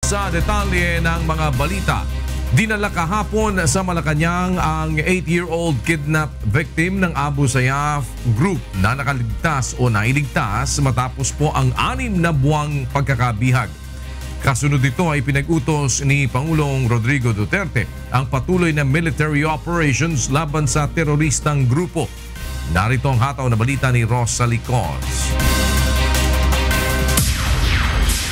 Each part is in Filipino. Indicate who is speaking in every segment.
Speaker 1: Sa detalye ng mga balita, dinala kahapon sa Malacanang ang 8-year-old kidnap victim ng Abu Sayyaf group na nakaligtas o nailigtas matapos po ang 6 na buwang pagkakabihag. Kasunod dito ay pinag-utos ni Pangulong Rodrigo Duterte ang patuloy na military operations laban sa teroristang grupo. Narito ang hataw na balita ni Rosa Licos.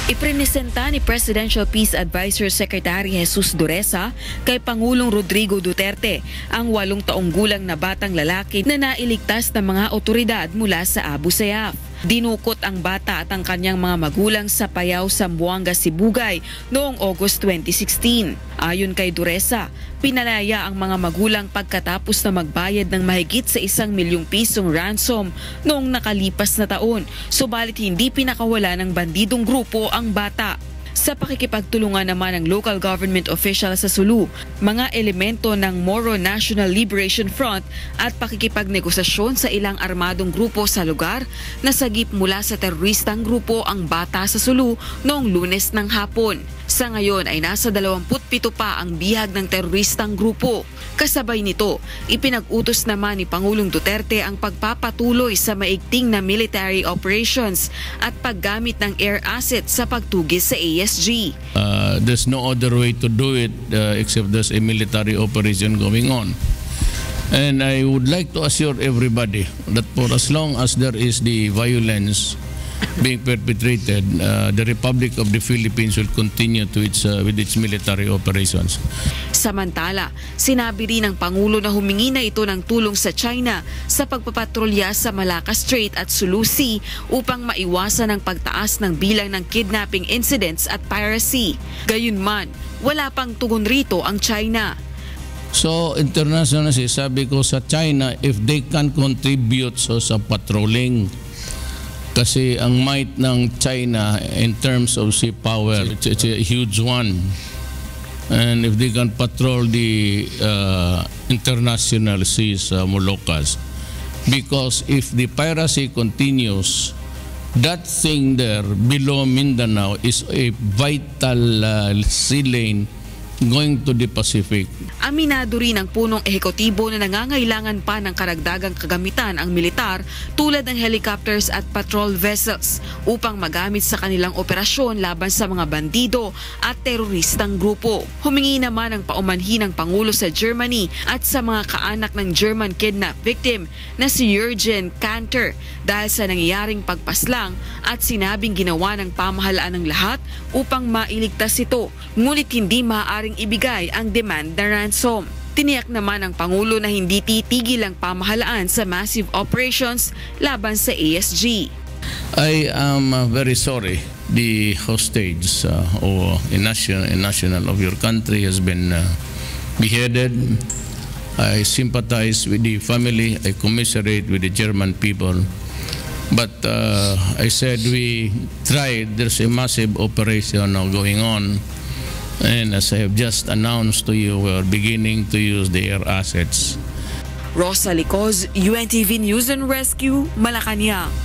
Speaker 2: Iprinisenta ni Presidential Peace Advisor Secretary Jesus Duresa kay Pangulong Rodrigo Duterte ang 8 taong gulang na batang lalaki na nailigtas ng mga otoridad mula sa Abu Sayyaf. Dinukot ang bata at ang kanyang mga magulang sa Payao, Zamboanga, Sibugay noong August 2016. Ayon kay Duresa, pinalaya ang mga magulang pagkatapos na magbayad ng mahigit sa 1 milyong pisong ransom noong nakalipas na taon, subalit hindi pinakawala ng bandidong grupo ang bata. Sa pakikipagtulungan naman ng local government official sa Sulu, mga elemento ng Moro National Liberation Front at pakikipagnegosasyon sa ilang armadong grupo sa lugar, nasagip mula sa teroristang grupo ang bata sa Sulu noong Lunes ng hapon. Sa ngayon ay nasa 27 pa ang bihag ng teroristang grupo. Kasabay nito, ipinag-utos naman ni Pangulong Duterte ang pagpapatuloy sa maigting na military operations at paggamit ng air assets sa pagtugis sa ASG.
Speaker 3: There's no other way to do it except there's a military operation going on. And I would like to assure everybody that for as long as there is the violence being perpetrated, the Republic of the Philippines will continue to with its military operations.
Speaker 2: Samantala, sinabi rin ng Pangulo na humingi na ito ng tulong sa China sa pagpapatrolya sa Malacca Strait at Sulu Sea upang maiwasan ang pagtaas ng bilang ng kidnapping incidents at piracy. Gayunman, wala pang tugon rito ang China.
Speaker 3: So international, sabi ko sa China, if they can contribute sa patrolling, kasi ang might ng China in terms of sea power, it's a huge one. And if they can patrol the international seas, Moluccas, because if the piracy continues, that thing there below Mindanao is a vital sea lane going to the Pacific.
Speaker 2: Aminado rin ang punong ehekutibo na nangangailangan pa ng karagdagang kagamitan ang militar tulad ng helicopters at patrol vessels upang magamit sa kanilang operasyon laban sa mga bandido at teroristang grupo. Humingi naman ang paumanhin ng Pangulo sa Germany at sa mga kaanak ng German kidnap victim na si Jürgen Kanter dahil sa nangyayaring pagpaslang at sinabing ginawa ng pamahalaan ng lahat upang mailigtas ito, ngunit hindi maaaring ibigay ang demand na ransom. Tiniyak naman ng Pangulo na hindi titigil ang pamahalaan sa massive operations laban sa ASG.
Speaker 3: I am very sorry the hostage or a national of your country has been beheaded. I sympathize with the family. I commiserate with the German people. But I said we tried. There's a massive operation now going on. And as I have just announced to you, we are beginning to use the air assets.
Speaker 2: Rosa Licos, UNTV News and Rescue, Malacanang.